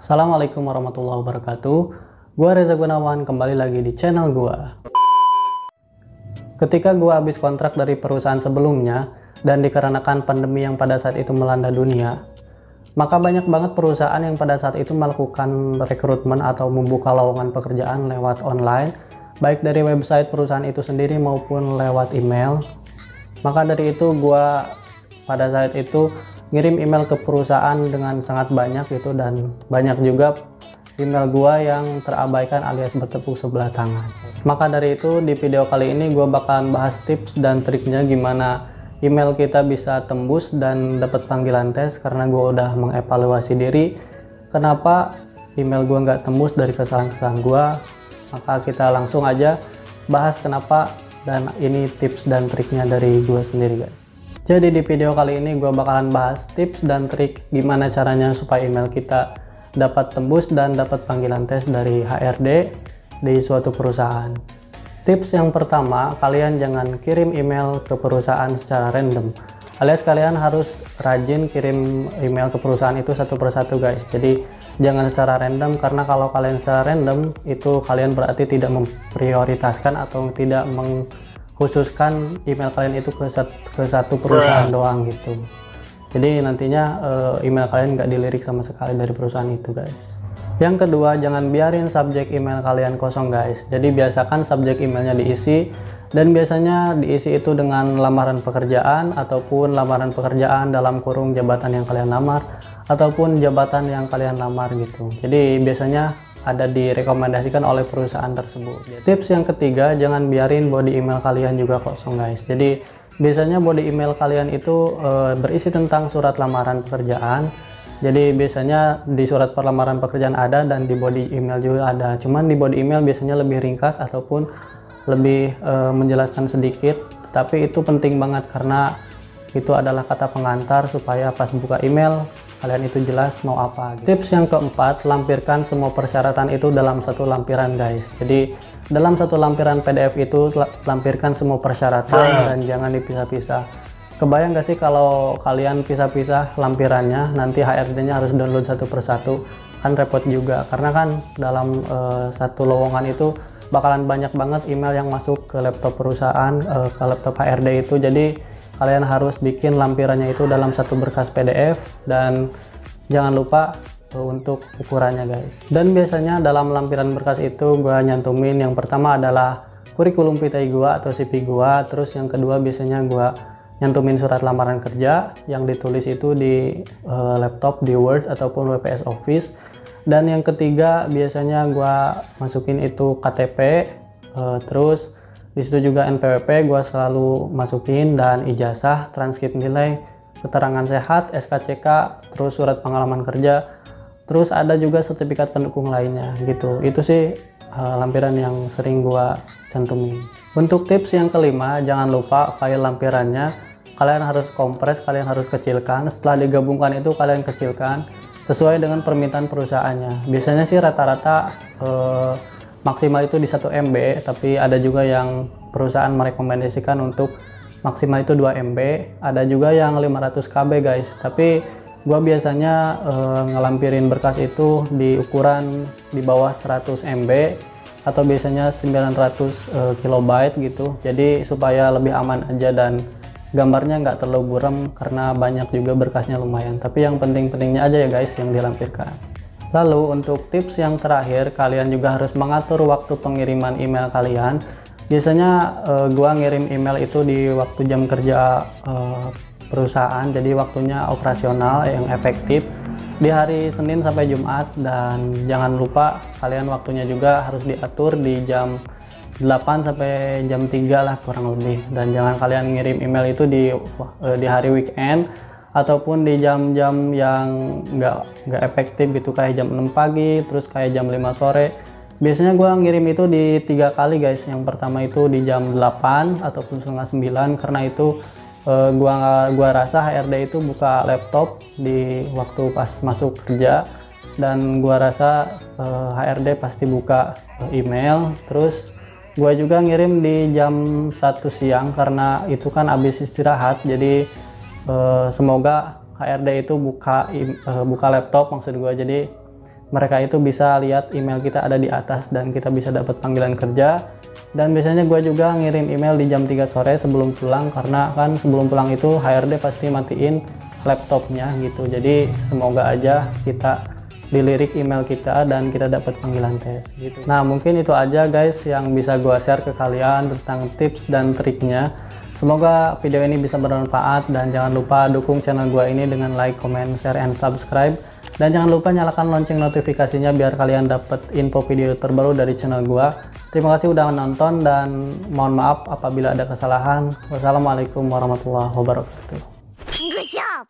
Assalamualaikum warahmatullahi wabarakatuh. Gua Reza Gunawan, kembali lagi di channel gua. Ketika gua habis kontrak dari perusahaan sebelumnya dan dikarenakan pandemi yang pada saat itu melanda dunia, maka banyak banget perusahaan yang pada saat itu melakukan rekrutmen atau membuka lowongan pekerjaan lewat online, baik dari website perusahaan itu sendiri maupun lewat email. Maka dari itu gua pada saat itu ngirim email ke perusahaan dengan sangat banyak gitu, dan banyak juga email gua yang terabaikan alias bertepuk sebelah tangan. Maka dari itu di video kali ini gua bakalan bahas tips dan triknya gimana email kita bisa tembus dan dapat panggilan tes, karena gua udah mengevaluasi diri kenapa email gua nggak tembus dari kesalahan-kesalahan gua. Maka kita langsung aja bahas kenapa, dan ini tips dan triknya dari gua sendiri guys. Jadi di video kali ini gue bakalan bahas tips dan trik gimana caranya supaya email kita dapat tembus dan dapat panggilan tes dari HRD di suatu perusahaan. Tips yang pertama, kalian jangan kirim email ke perusahaan secara random, alias kalian harus rajin kirim email ke perusahaan itu satu persatu guys. Jadi jangan secara random, karena kalau kalian secara random itu kalian berarti tidak memprioritaskan atau tidak khususkan email kalian itu ke satu perusahaan doang gitu. Jadi nantinya email kalian nggak dilirik sama sekali dari perusahaan itu guys. Yang kedua, jangan biarin subjek email kalian kosong guys. Jadi biasakan subjek emailnya diisi, dan biasanya diisi itu dengan lamaran pekerjaan ataupun lamaran pekerjaan dalam kurung jabatan yang kalian lamar ataupun jabatan yang kalian lamar gitu. Jadi biasanya ada direkomendasikan oleh perusahaan tersebut. Tips yang ketiga, jangan biarin body email kalian juga kosong guys. Jadi biasanya body email kalian itu berisi tentang surat lamaran pekerjaan. Jadi biasanya di surat perlamaran pekerjaan ada, dan di body email juga ada. Cuman di body email biasanya lebih ringkas ataupun lebih menjelaskan sedikit, tapi itu penting banget karena itu adalah kata pengantar supaya pas buka email kalian itu jelas mau apa. Tips yang keempat, lampirkan semua persyaratan itu dalam satu lampiran guys. Jadi dalam satu lampiran PDF itu lampirkan semua persyaratan dan jangan dipisah-pisah. Kebayang gak sih kalau kalian pisah-pisah lampirannya, nanti HRD-nya harus download satu persatu, kan repot juga. Karena kan dalam satu lowongan itu bakalan banyak banget email yang masuk ke laptop perusahaan, ke laptop HRD itu. Jadi kalian harus bikin lampirannya itu dalam satu berkas PDF, dan jangan lupa untuk ukurannya guys. Dan biasanya dalam lampiran berkas itu gua nyantumin yang pertama adalah kurikulum vitae gua atau CV gua, terus yang kedua biasanya gua nyantumin surat lamaran kerja yang ditulis itu di laptop, di Word ataupun WPS Office, dan yang ketiga biasanya gua masukin itu KTP, terus disitu juga NPWP gue selalu masukin, dan ijazah, transkrip nilai, keterangan sehat, SKCK, terus surat pengalaman kerja, terus ada juga sertifikat pendukung lainnya gitu. Itu sih lampiran yang sering gue cantumin. Untuk tips yang kelima, jangan lupa file lampirannya kalian harus kompres, kalian harus kecilkan. Setelah digabungkan itu kalian kecilkan sesuai dengan permintaan perusahaannya. Biasanya sih rata-rata maksimal itu di 1 MB, tapi ada juga yang perusahaan merekomendasikan untuk maksimal itu 2 MB, ada juga yang 500 KB guys. Tapi gua biasanya ngelampirin berkas itu di ukuran di bawah 100 MB atau biasanya 900 kilobyte gitu. Jadi supaya lebih aman aja dan gambarnya nggak terlalu buram, karena banyak juga berkasnya lumayan. Tapi yang penting-pentingnya aja ya guys yang dilampirkan. Lalu untuk tips yang terakhir, kalian juga harus mengatur waktu pengiriman email kalian. Biasanya gua ngirim email itu di waktu jam kerja perusahaan, jadi waktunya operasional yang efektif di hari Senin sampai Jumat. Dan jangan lupa kalian waktunya juga harus diatur di jam 8 sampai jam 3 lah kurang lebih. Dan jangan kalian ngirim email itu di hari weekend ataupun di jam-jam yang nggak efektif gitu, kayak jam 6 pagi, terus kayak jam 5 sore. Biasanya gua ngirim itu di 3 kali guys. Yang pertama itu di jam 8 ataupun setengah 9, karena itu gua rasa HRD itu buka laptop di waktu pas masuk kerja, dan gua rasa HRD pasti buka email. Terus gua juga ngirim di jam 1 siang karena itu kan habis istirahat, jadi semoga HRD itu buka laptop maksud gue. Jadi mereka itu bisa lihat email kita ada di atas dan kita bisa dapat panggilan kerja. Dan biasanya gue juga ngirim email di jam 3 sore sebelum pulang, karena kan sebelum pulang itu HRD pasti matiin laptopnya gitu. Jadi semoga aja kita dilirik email kita dan kita dapat panggilan tes gitu. Nah, mungkin itu aja guys yang bisa gue share ke kalian tentang tips dan triknya. Semoga video ini bisa bermanfaat, dan jangan lupa dukung channel gue ini dengan like, comment, share, and subscribe. Dan jangan lupa nyalakan lonceng notifikasinya biar kalian dapat info video terbaru dari channel gue. Terima kasih udah nonton dan mohon maaf apabila ada kesalahan. Wassalamualaikum warahmatullahi wabarakatuh. Good job!